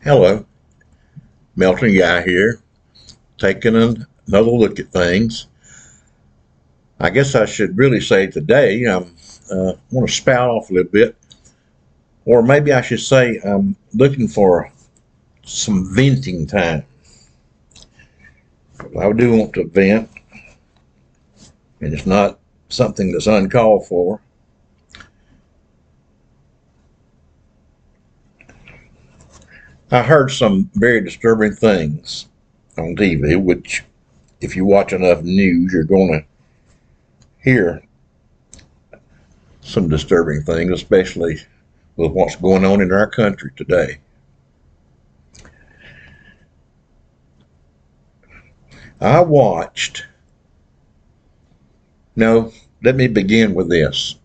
Hello, Melton Guy here, taking another look at things. I guess I should really say today I want to spout off a little bit, or maybe I should say I'm looking for some venting time. I do want to vent, and it's not something that's uncalled for. I heard some very disturbing things on TV, which, if you watch enough news, you're going to hear some disturbing things, especially with what's going on in our country today. I watched, no, let me begin with this.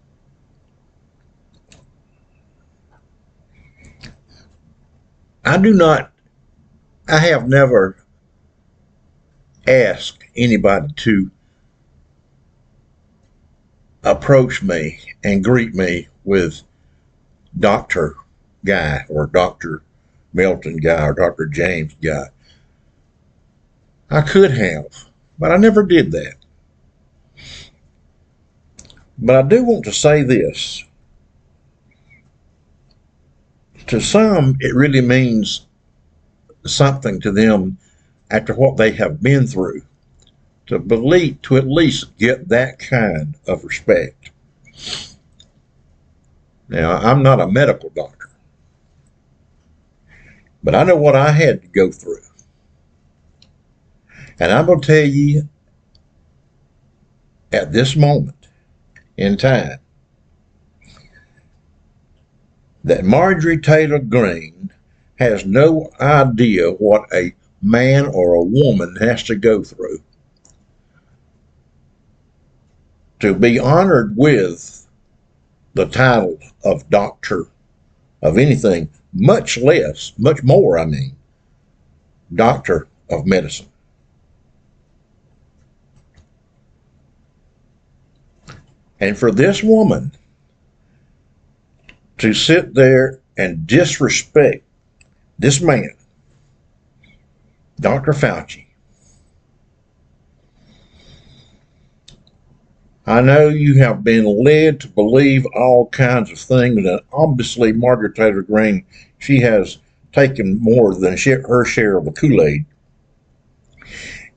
I have never asked anybody to approach me and greet me with Dr. Guy or Dr. Melton Guy or Dr. James Guy. I could have, but I never did that. But I do want to say this. To some, it really means something to them after what they have been through to at least get that kind of respect. Now, I'm not a medical doctor, but I know what I had to go through. And I'm going to tell you at this moment in time that Marjorie Taylor Greene has no idea what a man or a woman has to go through to be honored with the title of doctor of anything, much more, doctor of medicine. And for this woman to sit there and disrespect this man, Dr. Fauci. I know you have been led to believe all kinds of things, and obviously Margaret Taylor Greene, she has taken more than her share of the Kool-Aid.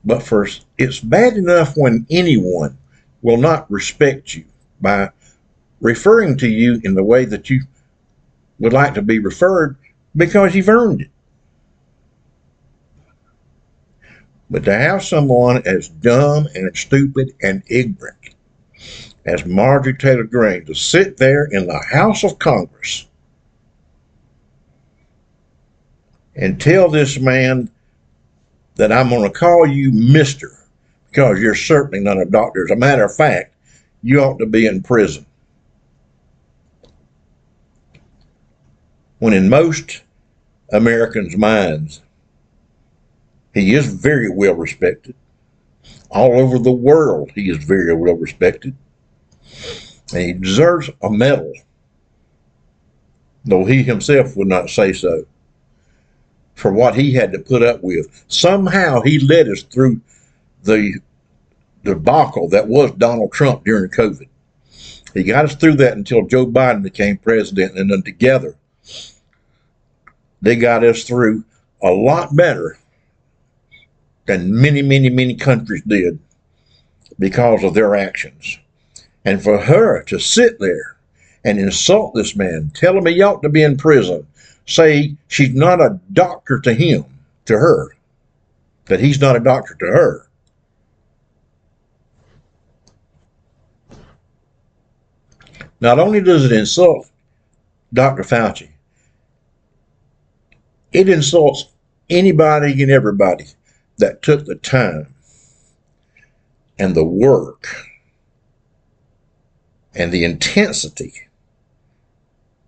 But it's bad enough when anyone will not respect you by referring to you in the way that you would like to be referred because you've earned it. But to have someone as dumb and stupid and ignorant as Marjorie Taylor Greene to sit there in the House of Congress and tell this man that I'm going to call you Mr. because you're certainly not a doctor. As a matter of fact, you ought to be in prison. When in most Americans' minds, he is very well respected. All over the world, he is very well respected. And he deserves a medal, though he himself would not say so, for what he had to put up with. Somehow he led us through the debacle that was Donald Trump during COVID. He got us through that until Joe Biden became president, and then together they got us through a lot better than many, many, many countries did because of their actions. And for her to sit there and insult this man, tell him he ought to be in prison, say she's not a doctor to him, to her, that he's not a doctor to her. Not only does it insult Dr. Fauci, it insults anybody and everybody that took the time and the work and the intensity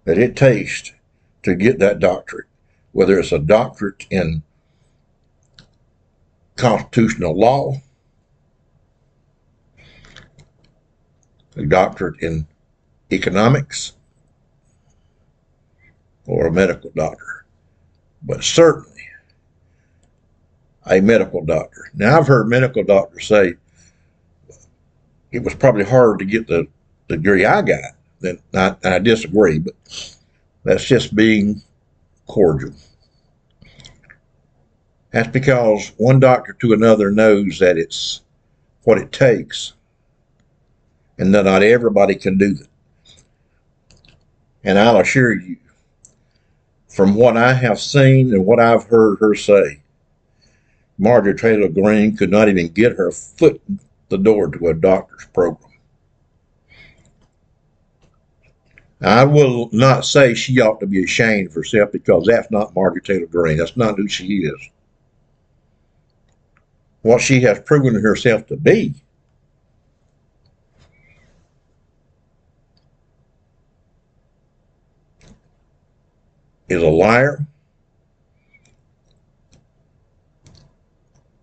that it takes to get that doctorate, whether it's a doctorate in constitutional law, a doctorate in economics, or a medical doctor. but certainly a medical doctor. Now, I've heard medical doctors say it was probably harder to get the degree I got. Then I disagree, but that's just being cordial. That's because one doctor to another knows that it's what it takes, and that not everybody can do that. And I'll assure you, from what I have seen and what I've heard her say, Marjorie Taylor Greene could not even get her foot in the door to a doctor's program. I will not say she ought to be ashamed of herself, because that's not Marjorie Taylor Greene. That's not who she is. What she has proven herself to be is a liar.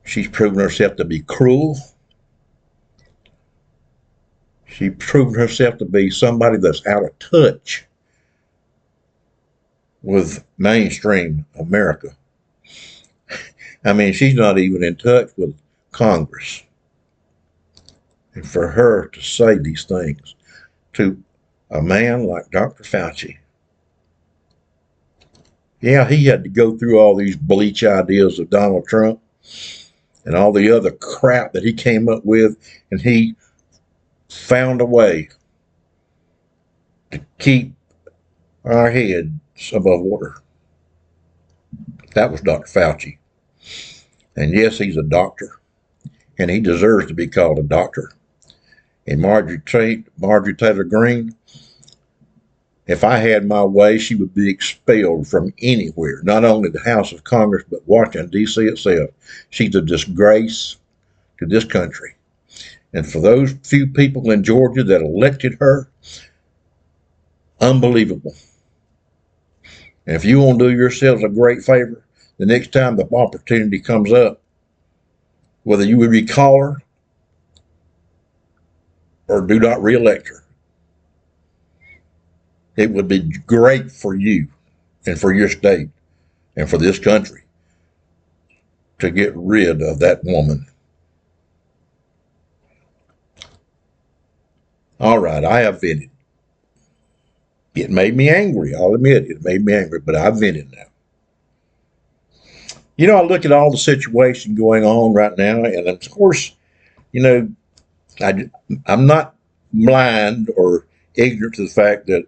She's proven herself to be cruel. She's proven herself to be somebody that's out of touch with mainstream America. I mean, she's not even in touch with Congress. And for her to say these things to a man like Dr. Fauci, yeah, he had to go through all these bleach ideas of Donald Trump and all the other crap that he came up with, and he found a way to keep our heads above water. That was Dr. Fauci. And yes, he's a doctor, and he deserves to be called a doctor. And Marjorie Taylor Greene, if I had my way, she would be expelled from anywhere, not only the House of Congress, but Washington, D.C. itself. She's a disgrace to this country. And for those few people in Georgia that elected her, unbelievable. And if you want to do yourselves a great favor, the next time the opportunity comes up, whether you would recall her or do not reelect her, it would be great for you and for your state and for this country to get rid of that woman. All right, I have vented. It made me angry. I'll admit it made me angry, but I've vented now. You know, I look at all the situation going on right now, and of course, you know, I'm not blind or ignorant to the fact that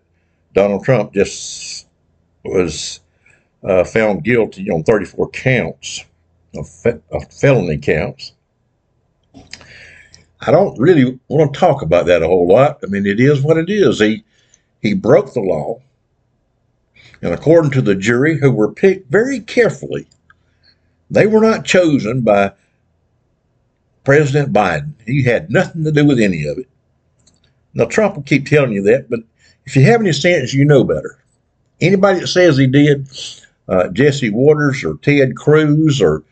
Donald Trump just was found guilty on 34 counts of felony counts. I don't really want to talk about that a whole lot. I mean, it is what it is. He broke the law, and according to the jury, who were picked very carefully, they were not chosen by President Biden. He had nothing to do with any of it. Now, Trump will keep telling you that, but if you have any sense, you know better. Anybody that says he did, Jesse Waters or Ted Cruz or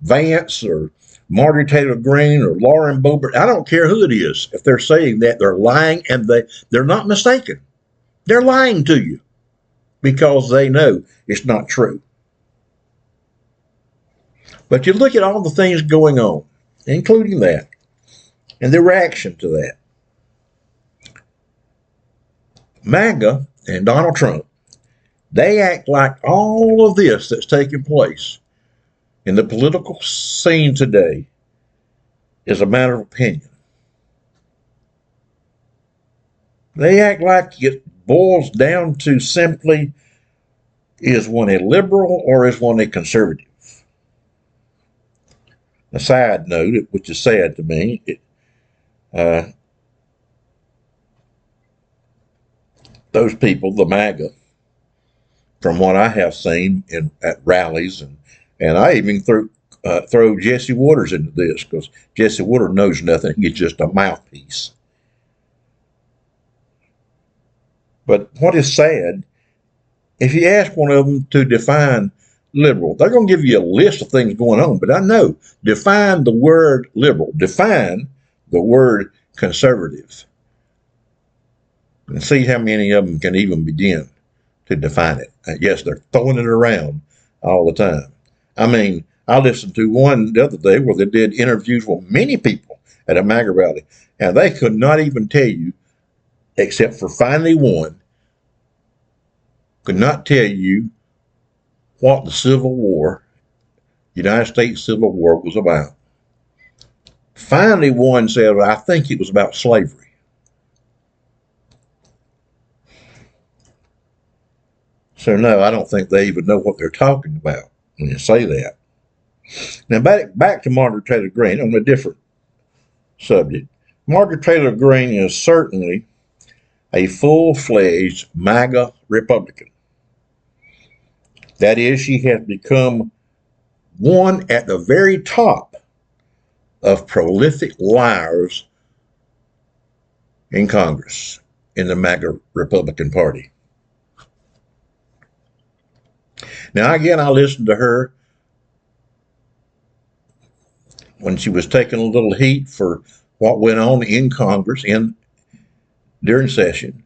Vance or Marjorie Taylor Greene or Lauren Boebert, I don't care who it is. If they're saying that, they're lying, and they're not mistaken. They're lying to you because they know it's not true. But you look at all the things going on, including that, and the reaction to that. MAGA and Donald Trump, they act like all of this that's taking place in the political scene today is a matter of opinion. They act like it boils down to simply, is one a liberal or is one a conservative? A side note, which is sad to me, those people, the MAGA, from what I have seen at rallies, and I even throw Jesse Waters into this, because Jesse Waters knows nothing. He's just a mouthpiece. But what is sad, if you ask one of them to define liberal, they're going to give you a list of things going on. But I know, define the word liberal, define the word conservative, and see how many of them can even begin to define it. Yes, they're throwing it around all the time. I mean, I listened to one the other day where they did interviews with many people at a MAGA rally, and they could not even tell you, except for finally one, could not tell you what the Civil War, United States Civil War, was about. Finally, one said, I think it was about slavery. So no, I don't think they even know what they're talking about when you say that. Now back to Marjorie Taylor Greene on a different subject. Marjorie Taylor Greene is certainly a full-fledged MAGA Republican. That is, she has become one at the very top of prolific liars in Congress in the MAGA Republican Party. Now, again, I listened to her when she was taking a little heat for what went on in Congress during session.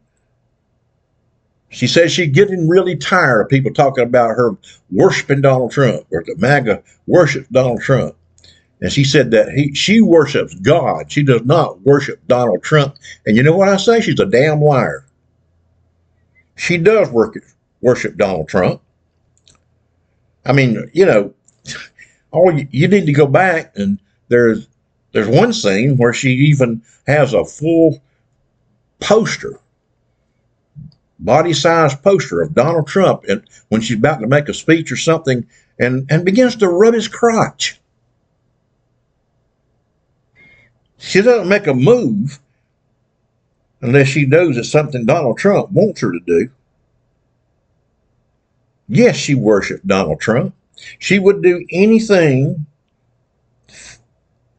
She said she's getting really tired of people talking about her worshiping Donald Trump, or the MAGA worships Donald Trump. And she said that she worships God. She does not worship Donald Trump. And you know what I say? She's a damn liar. She does worship Donald Trump. I mean, you know, you need to go back, and there's one scene where she even has a full poster, body-sized poster of Donald Trump, and when she's about to make a speech or something, and begins to rub his crotch. She doesn't make a move unless she knows it's something Donald Trump wants her to do. Yes, she worshiped Donald Trump. She would do anything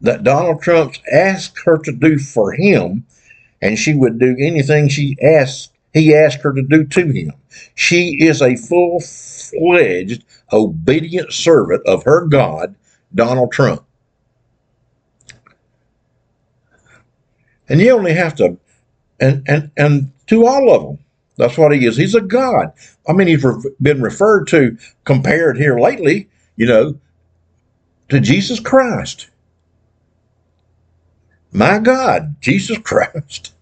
that Donald Trump asked her to do for him, and she would do anything he asked her to do to him. She is a full-fledged, obedient servant of her God, Donald Trump. And you only have to, and to all of them, that's what he is. He's a God. I mean, he's been referred to, compared here lately, you know, to Jesus Christ. My God, Jesus Christ.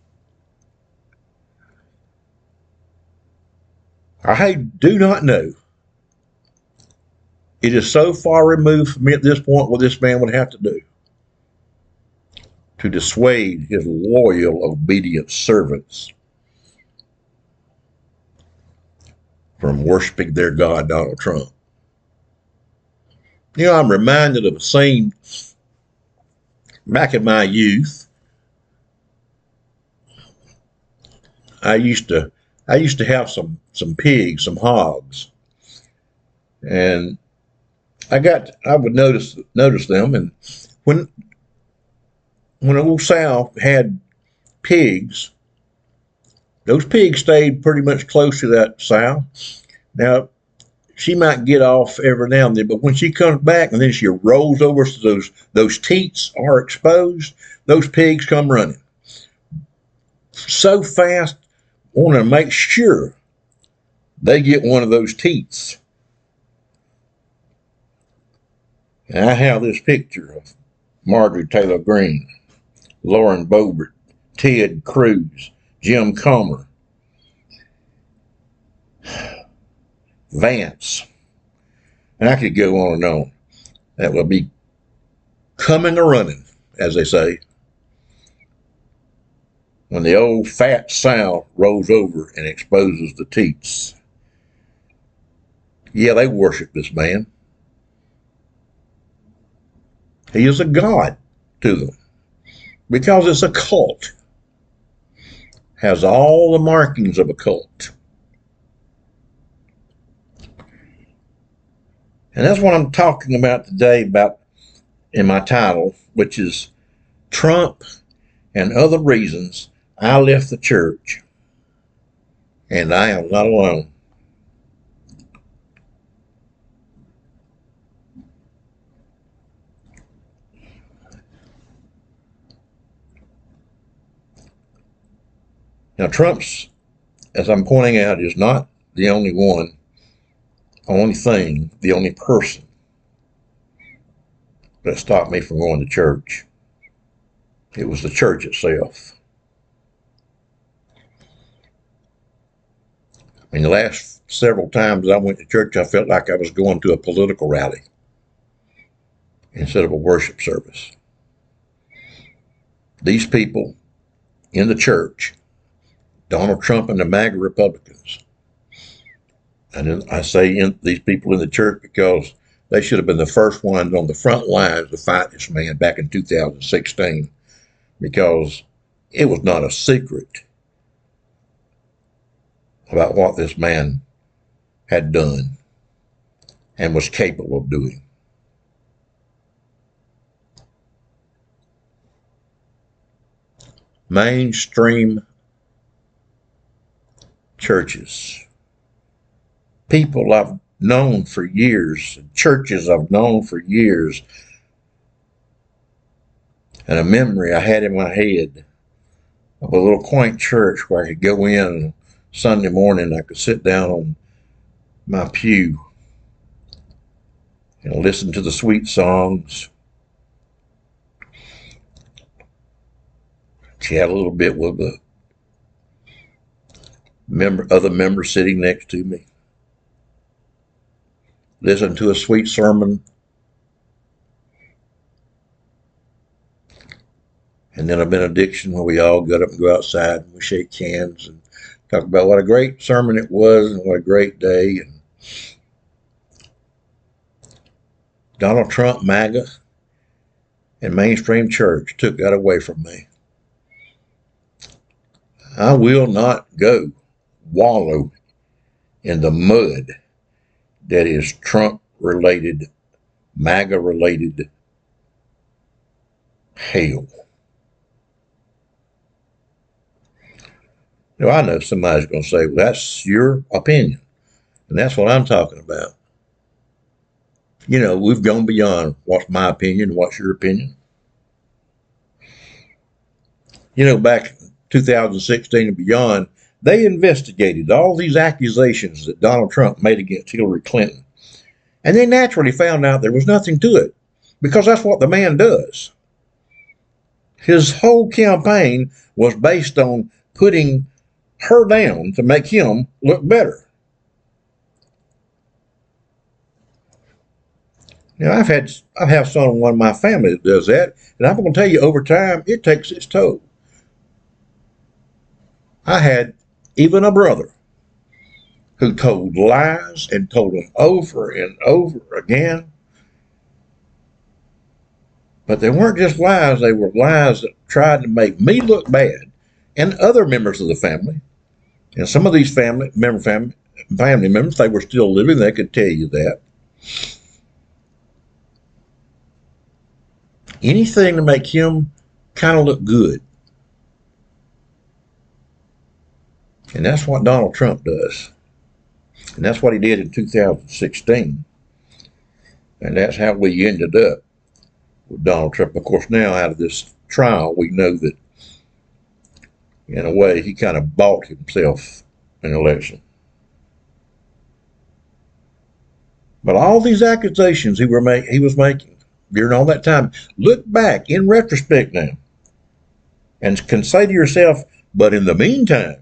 I do not know. It is so far removed from me at this point what this man would have to do to dissuade his loyal, obedient servants from worshiping their God, Donald Trump. You know, I'm reminded of a scene back in my youth. I used to have some pigs, some hogs, and I would notice them, and when old Sal had pigs, those pigs stayed pretty much close to that sow. Now, she might get off every now and then, but when she comes back and then she rolls over so those teats are exposed, those pigs come running so fast, wanting to make sure they get one of those teats. And I have this picture of Marjorie Taylor Greene, Lauren Boebert, Ted Cruz, Jim Comer, Vance, and I could go on and on. That will be coming a running, as they say, when the old fat sow rolls over and exposes the teats. Yeah, they worship this man. He is a god to them because it's a cult. Has all the markings of a cult. And that's what I'm talking about today, about in my title, which is Trump and Other Reasons I Left the Church. And I am not alone. Now, Trump's, as I'm pointing out, is not the only one the only person that stopped me from going to church, it was the church itself. I mean, the last several times I went to church, I felt like I was going to a political rally instead of a worship service. These people in the church, Donald Trump and the MAGA Republicans, and I say these people in the church because they should have been the first ones on the front lines to fight this man back in 2016, because it was not a secret about what this man had done and was capable of doing. Mainstream churches, people I've known for years, churches I've known for years, and a memory I had in my head of a little quaint church where I could go in Sunday morning. I could sit down on my pew and listen to the sweet songs, chat a little bit with the other members sitting next to me, listen to a sweet sermon, and then a benediction where we all get up and go outside and we shake hands and talk about what a great sermon it was and what a great day. And Donald Trump, MAGA, and mainstream church took that away from me. I will not go wallow in the mud that is Trump-related, MAGA-related hell. Now, I know somebody's going to say, well, that's your opinion, and that's what I'm talking about. You know, we've gone beyond what's my opinion, what's your opinion. You know, back in 2016 and beyond, they investigated all these accusations that Donald Trump made against Hillary Clinton. And they naturally found out there was nothing to it, because that's what the man does. His whole campaign was based on putting her down to make him look better. Now, I have someone in my family that does that, and I'm going to tell you, over time, it takes its toll. I had even a brother who told lies and told them over and over again. But they weren't just lies, they were lies that tried to make me look bad and other members of the family. And some of these family members, they were still living, they could tell you that. Anything to make him kind of look good. And that's what Donald Trump does. And that's what he did in 2016. And that's how we ended up with Donald Trump. Of course, now out of this trial, we know that in a way he kind of bought himself an election. But all these accusations he was making during all that time, look back in retrospect now and can say to yourself, but in the meantime,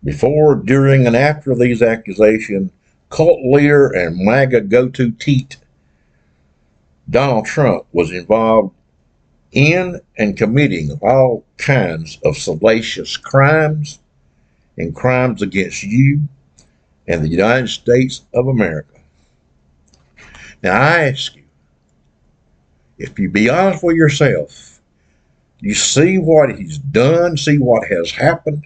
before, during, and after these accusations, cult leader and MAGA go-to teat Donald Trump was involved in and committing all kinds of salacious crimes and crimes against you and the United States of America. Now, I ask you, if you be honest with yourself, you see what he's done, see what has happened,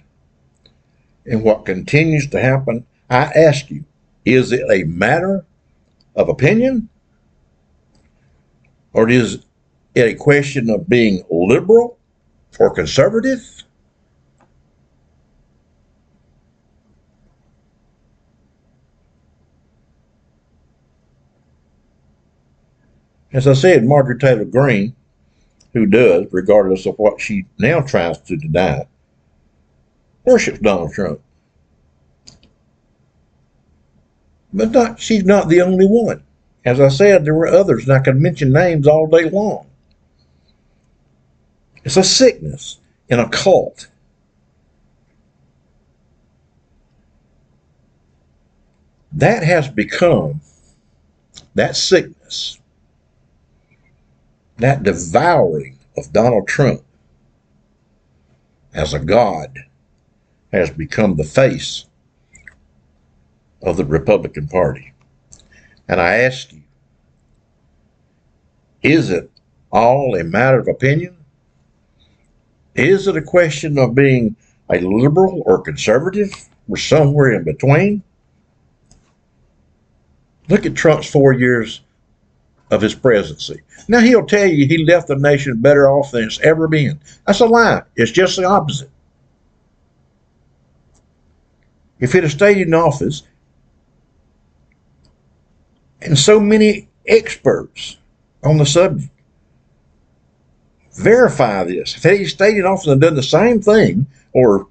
and what continues to happen. I ask you, is it a matter of opinion? Or is it a question of being liberal or conservative? As I said, Marjorie Taylor Greene, who does, regardless of what she now tries to deny, worships Donald Trump. But she's not the only one. As I said, there were others, and I could mention names all day long. It's a sickness in a cult. That has become, that sickness, that devouring of Donald Trump as a god, has become the face of the Republican Party. And I ask you, is it all a matter of opinion? Is it a question of being a liberal or conservative or somewhere in between? Look at Trump's 4 years of his presidency. Now he'll tell you he left the nation better off than it's ever been. That's a lie. It's just the opposite. If he'd have stayed in office, and so many experts on the subject verify this, if he stayed in office and done the same thing, or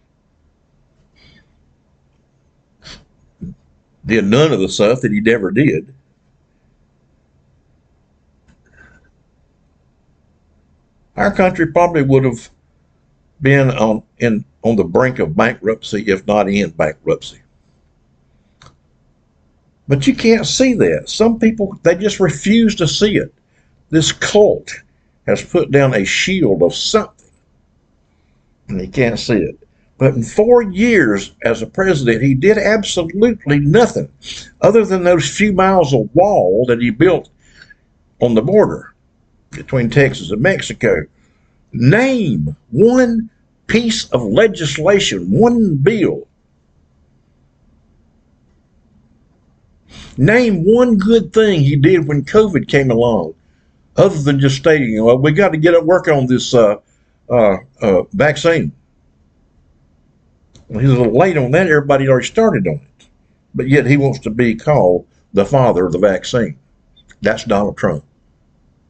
did none of the stuff that he never did, our country probably would have been on the brink of bankruptcy, if not in bankruptcy. But you can't see that. Some people, they just refuse to see it. This cult has put down a shield of something, and they can't see it. But in 4 years as a president, he did absolutely nothing other than those few miles of wall that he built on the border between Texas and Mexico. Name one piece of legislation, one bill. Name one good thing he did when COVID came along, other than just stating, well, we got to get at work on this vaccine. Well, he's a little late on that. Everybody already started on it. But yet he wants to be called the father of the vaccine. That's Donald Trump.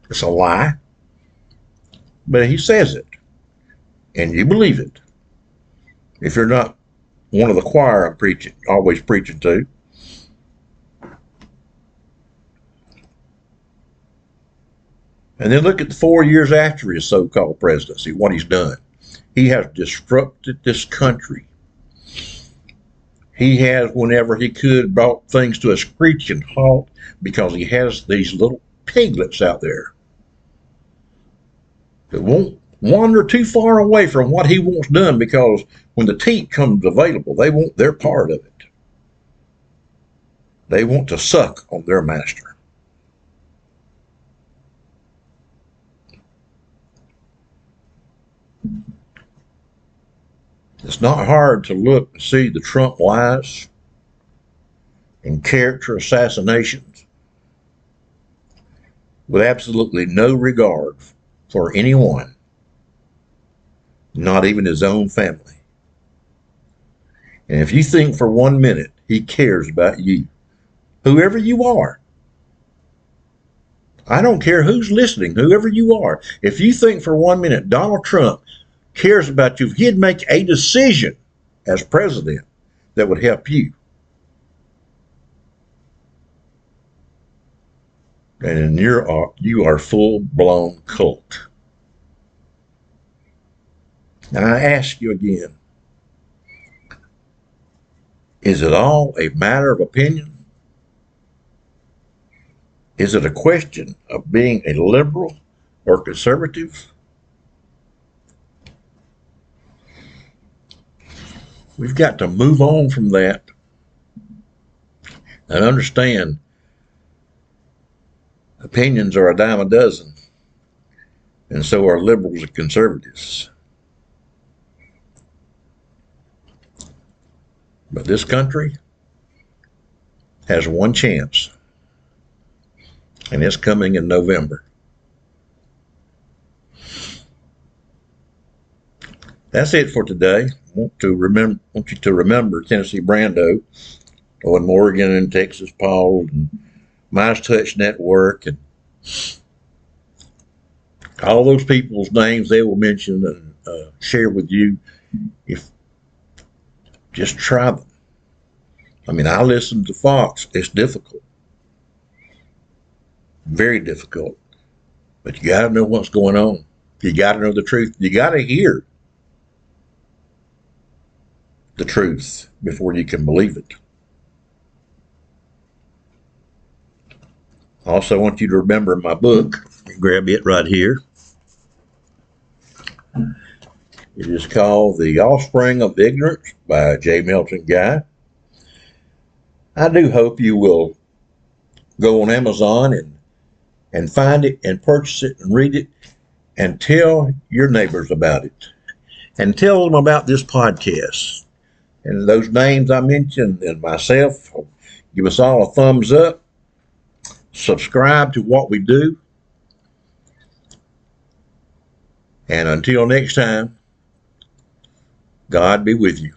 It's a lie. But he says it. And you believe it. If you're not one of the choir I'm always preaching to. And then look at the 4 years after his so-called presidency, what he's done. He has disrupted this country. He has, whenever he could, brought things to a screeching halt because he has these little piglets out there that won't wander too far away from what he wants done, because when the teat comes available, they want their part of it. They want to suck on their master. It's not hard to look and see the Trump lies and character assassinations with absolutely no regard for anyone, not even his own family. And if you think for 1 minute he cares about you, whoever you are, I don't care who's listening, whoever you are, if you think for 1 minute Donald Trump cares about you, he'd make a decision as president that would help you, and you are full-blown cult. Now I ask you again, is it all a matter of opinion? Is it a question of being a liberal or conservative? We've got to move on from that and understand opinions are a dime a dozen, and so are liberals and conservatives. But this country has one chance, and it's coming in November. That's it for today. I want you to remember Tennessee Brando, Owen Morgan and Texas Paul and Mice Touch Network, and all those people's names they will mention and share with you. If just try them. I mean, I listen to Fox. It's difficult. Very difficult. But you got to know what's going on. You got to know the truth. You got to hear the truth before you can believe it. I also want you to remember my book. Grab it right here. It is called The Offspring of Ignorance by J. Milton Guy. I do hope you will go on Amazon and find it and purchase it and read it and tell your neighbors about it. And tell them about this podcast. And those names I mentioned and myself, give us all a thumbs up. Subscribe to what we do. And until next time, God be with you.